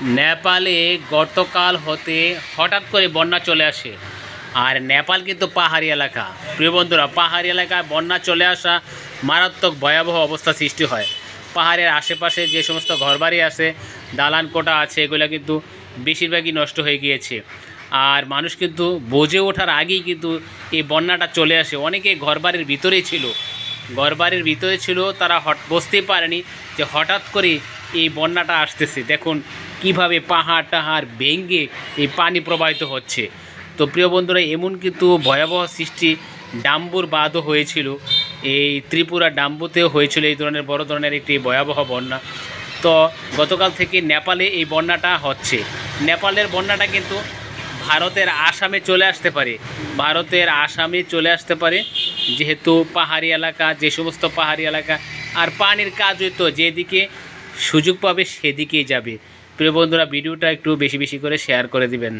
নেপালে গতকাল হতে হঠাৎ করে বন্যা চলে আসে। আর নেপাল কিন্তু পাহাড়ি এলাকা। প্রিয় বন্ধুরা, পাহাড়ি এলাকায় বন্যা চলে আসা মারাত্মক ভয়াবহ অবস্থা সৃষ্টি হয়। পাহাড়ের আশেপাশে যে সমস্ত ঘরবাড়ি আছে, দালান কোঠা আছে, এগুলো কিন্তু বেশিরভাগই নষ্ট হয়ে গিয়েছে। আর মানুষ কিন্তু বুঝে ওঠার আগেই কিন্তু এই বন্যাটা চলে আসে। অনেকে ঘরবাড়ির ভিতরেই ছিল, ঘরবাড়ির ভিতরে ছিল, তারা বুঝতেই পারেনি যে হঠাৎ করে এই বন্যাটা আসতেছে। দেখুন কিভাবে পাহাড় টাহাড় ভেঙে এই পানি প্রবাহিত হচ্ছে। তো প্রিয় বন্ধুরা, এমন কিন্তু ভয়াবহ সৃষ্টি ডাম্বুর বাঁধও হয়েছিল। এই ত্রিপুরা ডাম্বুতেও হয়েছিল এই ধরনের বড় ধরনের একটি ভয়াবহ বন্যা। তো গতকাল থেকে নেপালে এই বন্যাটা হচ্ছে। নেপালের বন্যাটা কিন্তু ভারতের আসামে চলে আসতে পারে, ভারতের আসামে চলে আসতে পারে, যেহেতু পাহাড়ি এলাকা, যে সমস্ত পাহাড়ি এলাকা আর পানির কাজ হইতো, যেদিকে সুযোগ পাবে সেদিকেই যাবে। প্রিয় বন্ধুরা, ভিডিওটা একটু বেশি বেশি করে শেয়ার করে দিবেন।